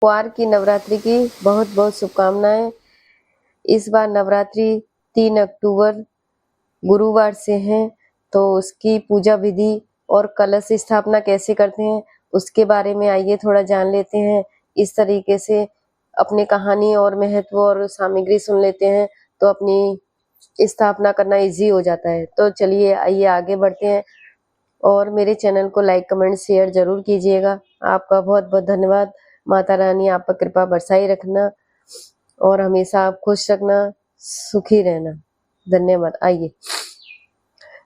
कुंवार की नवरात्रि की बहुत बहुत शुभकामनाएं। इस बार नवरात्रि 3 अक्टूबर गुरुवार से है, तो उसकी पूजा विधि और कलश स्थापना कैसे करते हैं उसके बारे में आइए थोड़ा जान लेते हैं। इस तरीके से अपनी कहानी और महत्व और सामग्री सुन लेते हैं तो अपनी स्थापना करना इजी हो जाता है। तो चलिए आइए आगे बढ़ते हैं और मेरे चैनल को लाइक कमेंट शेयर जरूर कीजिएगा। आपका बहुत बहुत धन्यवाद। माता रानी आप पर कृपा बरसाई रखना और हमेशा आप खुश रखना, सुखी रहना। धन्यवाद। आइए,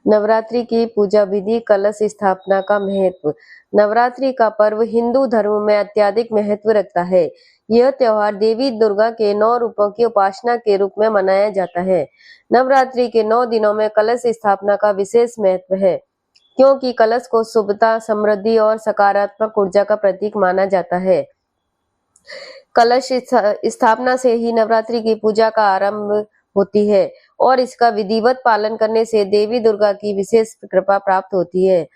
नवरात्रि की पूजा विधि, कलश स्थापना का महत्व। नवरात्रि का पर्व हिंदू धर्म में अत्यधिक महत्व रखता है। यह त्योहार देवी दुर्गा के 9 रूपों की उपासना के रूप में मनाया जाता है। नवरात्रि के 9 दिनों में कलश स्थापना का विशेष महत्व है, क्योंकि कलश को शुभता, समृद्धि और सकारात्मक ऊर्जा का प्रतीक माना जाता है। कलश स्थापना से ही नवरात्रि की पूजा का आरंभ होती है और इसका विधिवत पालन करने से देवी दुर्गा की विशेष कृपा प्राप्त होती है।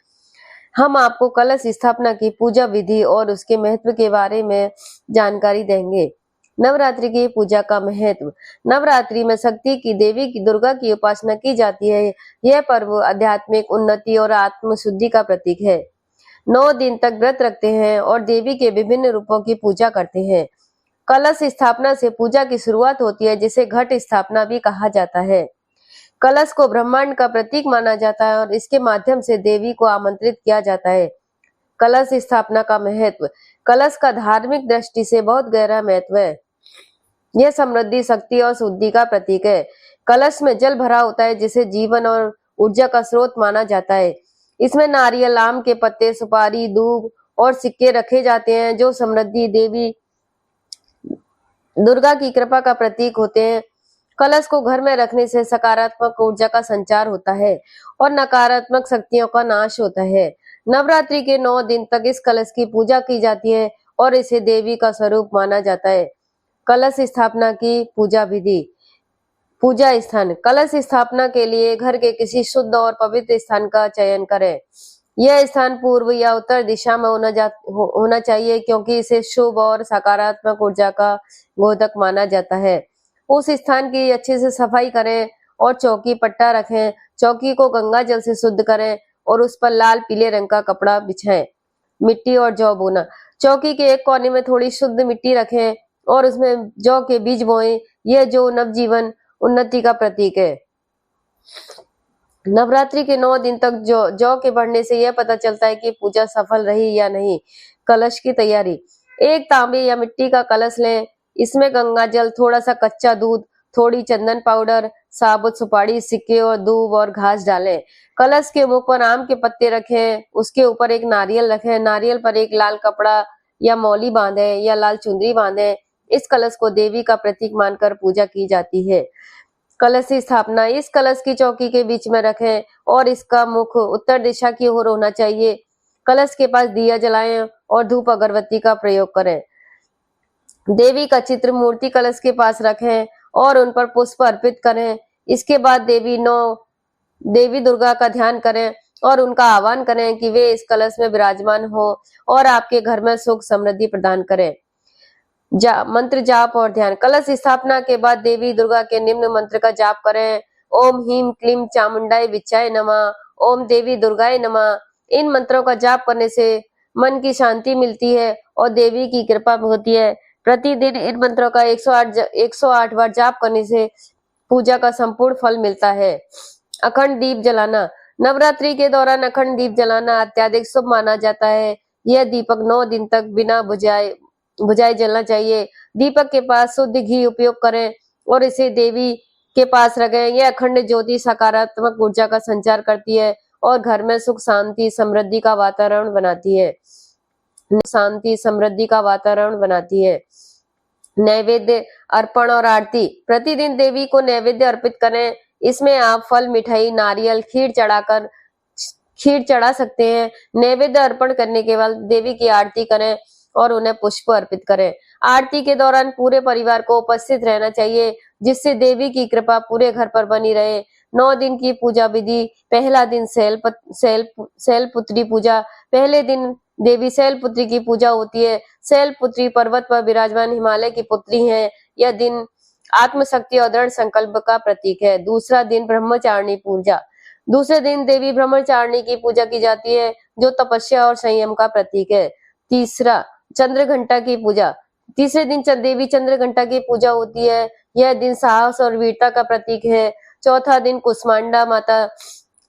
हम आपको कलश स्थापना की पूजा विधि और उसके महत्व के बारे में जानकारी देंगे। नवरात्रि की पूजा का महत्व। नवरात्रि में शक्ति की देवी की दुर्गा की उपासना की जाती है। यह पर्व आध्यात्मिक उन्नति और आत्मशुद्धि का प्रतीक है। 9 दिन तक व्रत रखते हैं और देवी के विभिन्न रूपों की पूजा करते हैं। कलश स्थापना से पूजा की शुरुआत होती है, जिसे घट स्थापना भी कहा जाता है। कलश को ब्रह्मांड का प्रतीक माना जाता है और इसके माध्यम से देवी को आमंत्रित किया जाता है। कलश स्थापना का महत्व। कलश का धार्मिक दृष्टि से बहुत गहरा महत्व है। यह समृद्धि, शक्ति और शुद्धि का प्रतीक है। कलश में जल भरा होता है, जिसे जीवन और ऊर्जा का स्रोत माना जाता है। इसमें नारियल, आम के पत्ते, सुपारी, दूब और सिक्के रखे जाते हैं, जो समृद्धि, देवी दुर्गा की कृपा का प्रतीक होते हैं। कलश को घर में रखने से सकारात्मक ऊर्जा का संचार होता है और नकारात्मक शक्तियों का नाश होता है। नवरात्रि के 9 दिन तक इस कलश की पूजा की जाती है और इसे देवी का स्वरूप माना जाता है। कलश स्थापना की पूजा विधि। पूजा स्थान। कलश स्थापना के लिए घर के किसी शुद्ध और पवित्र स्थान का चयन करें। यह स्थान पूर्व या उत्तर दिशा में होना चाहिए, क्योंकि इसे शुभ और सकारात्मक ऊर्जा का बोधक माना जाता है। उस स्थान की अच्छे से सफाई करें और चौकी पट्टा रखें। चौकी को गंगा जल से शुद्ध करें और उस पर लाल पीले रंग का कपड़ा बिछाएं। मिट्टी और जौ बोना। चौकी के एक कोने में थोड़ी शुद्ध मिट्टी रखें और उसमें जौ के बीज बोएं। यह जौ नवजीवन, उन्नति का प्रतीक है। नवरात्रि के 9 दिन तक जौ के बढ़ने से यह पता चलता है कि पूजा सफल रही या नहीं। कलश की तैयारी। एक तांबे या मिट्टी का कलश लें। इसमें गंगा जल, थोड़ा सा कच्चा दूध, थोड़ी चंदन पाउडर, साबुत सुपारी, सिक्के और दूब और घास डालें। कलश के मुख पर आम के पत्ते रखें। उसके ऊपर एक नारियल रखें। नारियल पर एक लाल कपड़ा या मौली बांधे या लाल चुंदरी बांधे। इस कलश को देवी का प्रतीक मानकर पूजा की जाती है। कलश स्थापना। इस कलश की चौकी के बीच में रखें और इसका मुख उत्तर दिशा की ओर होना चाहिए। कलश के पास दिया जलाएं और धूप अगरबत्ती का प्रयोग करें। देवी का चित्र मूर्ति कलश के पास रखें और उन पर पुष्प अर्पित करें। इसके बाद देवी दुर्गा का ध्यान करें और उनका आह्वान करें कि वे इस कलश में विराजमान हो और आपके घर में सुख समृद्धि प्रदान करें। मंत्र जाप और ध्यान। कलश स्थापना के बाद देवी दुर्गा के निम्न मंत्र का जाप करें। ओम ह्रीं क्लीं चामुंडाय विच्चाय नमः, ओम देवी दुर्गाय नमः। इन मंत्रों का जाप करने से मन की शांति मिलती है और देवी की कृपा होती है। प्रतिदिन इन मंत्रों का 108 बार जाप करने से पूजा का संपूर्ण फल मिलता है। अखंड दीप जलाना। नवरात्रि के दौरान अखंड दीप जलाना अत्यधिक शुभ माना जाता है। यह दीपक 9 दिन तक बिना बुझाए जलना चाहिए। दीपक के पास शुद्ध घी उपयोग करें और इसे देवी के पास रखें। यह अखंड ज्योति सकारात्मक ऊर्जा का संचार करती है और घर में सुख, शांति, समृद्धि का वातावरण बनाती है। शांति, समृद्धि का वातावरण बनाती है। नैवेद्य अर्पण और आरती। प्रतिदिन देवी को नैवेद्य अर्पित करें। इसमें आप फल, मिठाई, नारियल, खीर चढ़ा सकते हैं। नैवेद्य अर्पण करने के बाद देवी की आरती करें और उन्हें पुष्प अर्पित करें। आरती के दौरान पूरे परिवार को उपस्थित रहना चाहिए, जिससे देवी की कृपा पूरे घर पर बनी रहे। 9 दिन की पूजा विधि। पहला दिन शैलपुत्री पूजा। पहले दिन देवी शैलपुत्री की पूजा होती है। शैलपुत्री पर्वत पर विराजमान हिमालय की पुत्री है। यह दिन आत्मशक्ति और दृढ़ संकल्प का प्रतीक है। दूसरा दिन ब्रह्मचारिणी पूजा। दूसरे दिन देवी ब्रह्मचारिणी की पूजा की जाती है, जो तपस्या और संयम का प्रतीक है। तीसरा, चंद्रघंटा की पूजा। तीसरे दिन देवी चंद्रघंटा की पूजा होती है। यह दिन साहस और वीरता का प्रतीक है। चौथा दिन कुष्मांडा माता।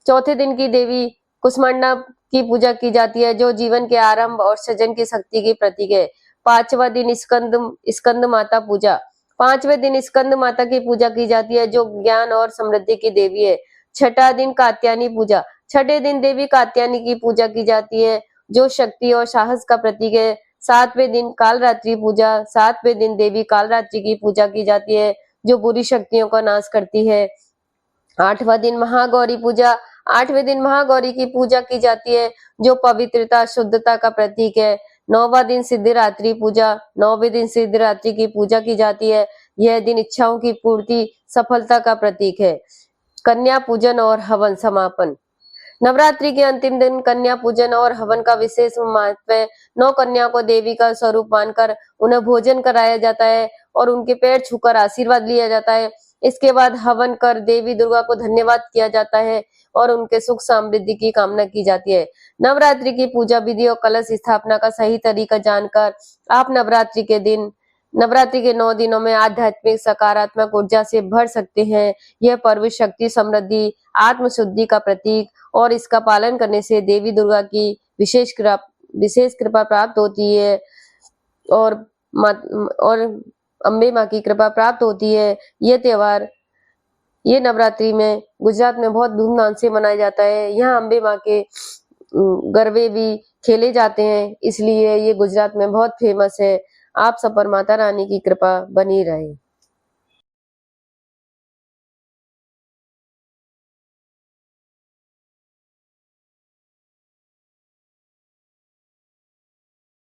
चौथे दिन की देवी कुष्मांडा की पूजा की जाती है, जो जीवन के आरंभ और सृजन की शक्ति की प्रतीक है। पांचवा दिन स्कंद माता पूजा। पांचवें दिन स्कंद माता की पूजा की जाती है, जो ज्ञान और समृद्धि की देवी है। छठा दिन कात्यायनी पूजा। छठे दिन देवी कात्यायनी की पूजा की जाती है, जो शक्ति और साहस का प्रतीक है। सातवें दिन कालरात्रि पूजा। सातवें दिन देवी कालरात्रि की पूजा की जाती है, जो बुरी शक्तियों का नाश करती है। आठवां दिन महागौरी पूजा। आठवें दिन महागौरी की पूजा की जाती है, जो पवित्रता शुद्धता का प्रतीक है। नौवां दिन सिद्धिरात्रि पूजा। नौवें दिन सिद्धिरात्रि की पूजा की जाती है। यह दिन इच्छाओं की पूर्ति सफलता का प्रतीक है। कन्या पूजन और हवन समापन। नवरात्रि के अंतिम दिन कन्या पूजन और हवन का विशेष महत्व है। 9 कन्या को देवी का स्वरूप मानकर उन्हें भोजन कराया जाता है और उनके पैर छूकर आशीर्वाद लिया जाता है। इसके बाद हवन कर देवी दुर्गा को धन्यवाद किया जाता है और उनके सुख समृद्धि की कामना की जाती है। नवरात्रि की पूजा विधि और कलश स्थापना का सही तरीका जानकर आप नवरात्रि के 9 दिनों में आध्यात्मिक सकारात्मक ऊर्जा से भर सकते हैं। यह पर्व शक्ति, समृद्धि, आत्मशुद्धि का प्रतीक और इसका पालन करने से देवी दुर्गा की विशेष कृपा प्राप्त होती है और अम्बे माँ की कृपा प्राप्त होती है। ये नवरात्रि में गुजरात में बहुत धूमधाम से मनाया जाता है। यहाँ अम्बे माँ के गरबे भी खेले जाते हैं, इसलिए ये गुजरात में बहुत फेमस है। आप सब पर माता रानी की कृपा बनी रहे।